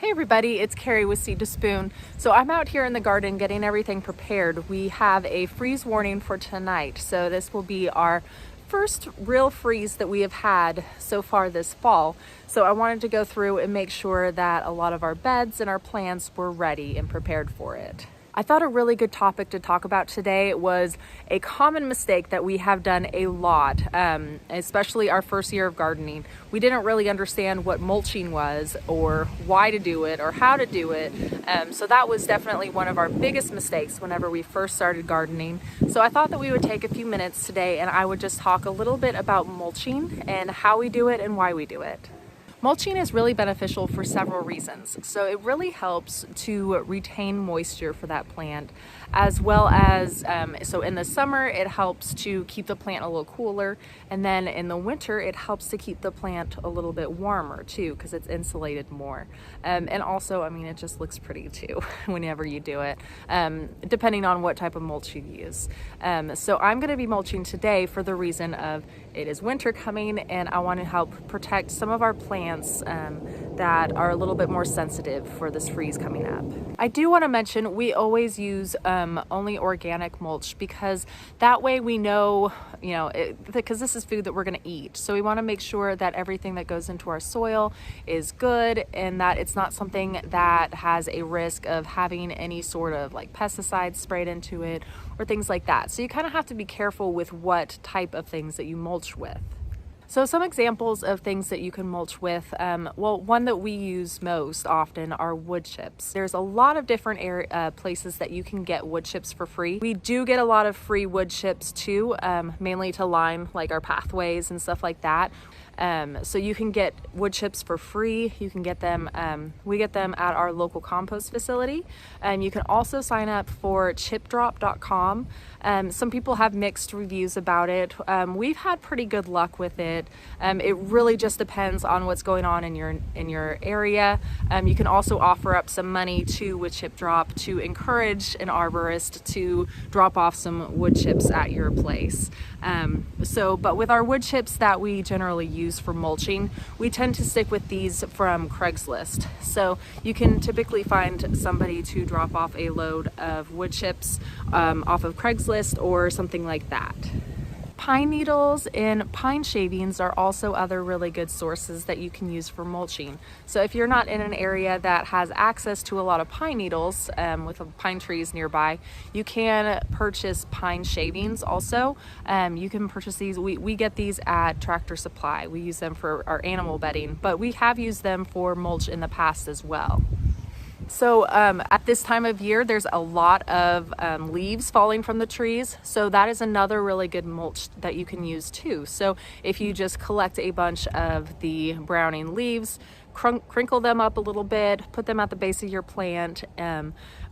Hey everybody, it's Carrie with Seed to Spoon. So I'm out here in the garden getting everything prepared. We have a freeze warning for tonight. So this will be our first real freeze that we have had so far this fall. So I wanted to go through and make sure that a lot of our beds and our plants were ready and prepared for it. I thought a really good topic to talk about today was a common mistake that we have done a lot, especially our first year of gardening. We didn't really understand what mulching was or why to do it or how to do it. So that was definitely one of our biggest mistakes whenever we first started gardening. So I thought that we would take a few minutes today and I would just talk a little bit about mulching and how we do it and why we do it. Mulching is really beneficial for several reasons. So it really helps to retain moisture for that plant, as well as, so in the summer, it helps to keep the plant a little cooler. And then in the winter, it helps to keep the plant a little bit warmer too, because it's insulated more. And also, I mean, it just looks pretty too whenever you do it, depending on what type of mulch you use. So I'm gonna be mulching today for the reason of it is winter coming and I want to help protect some of our plants that are a little bit more sensitive for this freeze coming up. I do want to mention we always use only organic mulch because that way we know, because this is food that we're going to eat. So we want to make sure that everything that goes into our soil is good and that it's not something that has a risk of having any sort of like pesticides sprayed into it or things like that. So you kind of have to be careful with what type of things that you mulch with. So some examples of things that you can mulch with, well, one that we use most often are wood chips. There's a lot of different places that you can get wood chips for free. We do get a lot of free wood chips too, mainly to line like our pathways and stuff like that. So you can get wood chips for free. You can get them, we get them at our local compost facility. You can also sign up for chipdrop.com. Some people have mixed reviews about it. We've had pretty good luck with it. It really just depends on what's going on in your area. You can also offer up some money too with Chip Drop to encourage an arborist to drop off some wood chips at your place. But with our wood chips that we generally use for mulching, we tend to stick with these from Craigslist. So you can typically find somebody to drop off a load of wood chips off of Craigslist or something like that. Pine needles and pine shavings are also other really good sources that you can use for mulching. So if you're not in an area that has access to a lot of pine needles with pine trees nearby, you can purchase pine shavings also. You can purchase these, we get these at Tractor Supply. We use them for our animal bedding, but we have used them for mulch in the past as well. So at this time of year, there's a lot of leaves falling from the trees. So that is another really good mulch that you can use too. So if you just collect a bunch of the browning leaves, crinkle them up a little bit, put them at the base of your plant,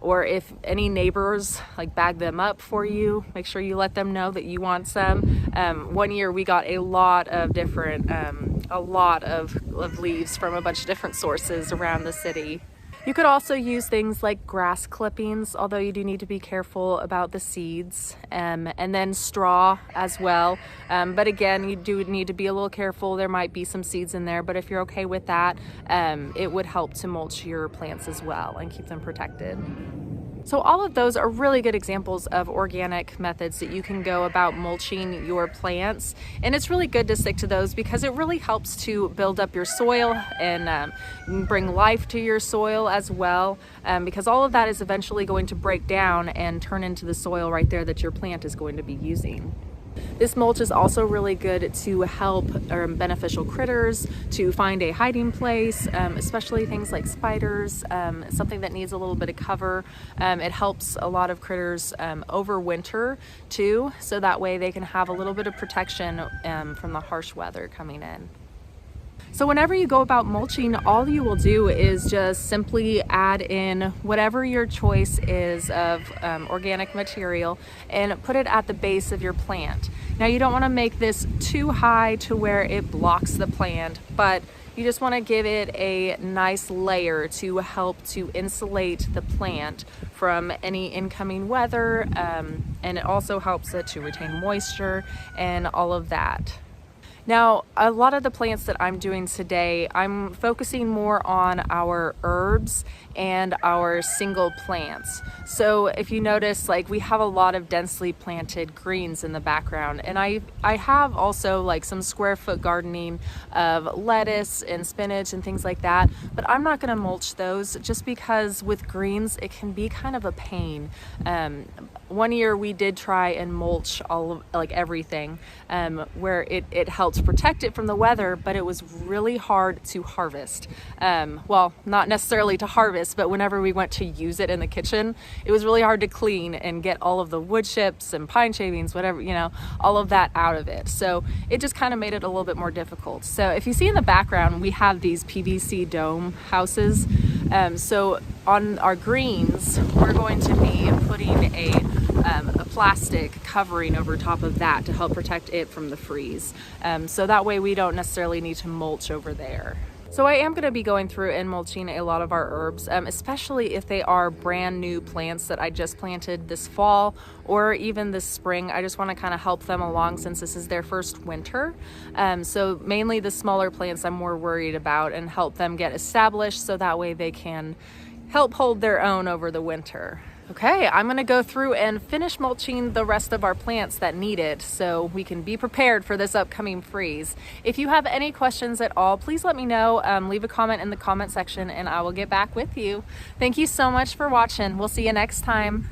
or if any neighbors like bag them up for you, make sure you let them know that you want some. One year we got a lot of different, of leaves from a bunch of different sources around the city. You could also use things like grass clippings, although you do need to be careful about the seeds, and then straw as well. But again, you do need to be a little careful. There might be some seeds in there, but if you're okay with that, it would help to mulch your plants as well and keep them protected. So all of those are really good examples of organic methods that you can go about mulching your plants. And it's really good to stick to those because it really helps to build up your soil and bring life to your soil as well, because all of that is eventually going to break down and turn into the soil right there that your plant is going to be using. This mulch is also really good to help beneficial critters to find a hiding place, especially things like spiders, something that needs a little bit of cover. It helps a lot of critters over winter too, so that way they can have a little bit of protection from the harsh weather coming in. So whenever you go about mulching, all you will do is just simply add in whatever your choice is of organic material and put it at the base of your plant. Now you don't want to make this too high to where it blocks the plant, but you just want to give it a nice layer to help to insulate the plant from any incoming weather, and it also helps it to retain moisture and all of that. Now, a lot of the plants that I'm doing today, I'm focusing more on our herbs and our single plants. So if you notice, like, we have a lot of densely planted greens in the background, and I have also like some square foot gardening of lettuce and spinach and things like that, but I'm not going to mulch those just because with greens it can be kind of a pain. One year we did try and mulch all of, like, everything, where it helped protect it from the weather, but it was really hard to harvest. Well, not necessarily to harvest, but whenever we went to use it in the kitchen, it was really hard to clean and get all of the wood chips and pine shavings, whatever, you know, all of that out of it. So it just kind of made it a little bit more difficult. So if you see in the background, we have these PVC dome houses. So on our greens, we're going to be putting a plastic covering over top of that to help protect it from the freeze. So that way we don't necessarily need to mulch over there. So I am going to be going through and mulching a lot of our herbs, especially if they are brand new plants that I just planted this fall or even this spring. I just want to kind of help them along since this is their first winter. So mainly the smaller plants I'm more worried about, and help them get established so that way they can help hold their own over the winter. Okay, I'm gonna go through and finish mulching the rest of our plants that need it so we can be prepared for this upcoming freeze. If you have any questions at all, please let me know. Leave a comment in the comment section and I will get back with you. Thank you so much for watching. We'll see you next time.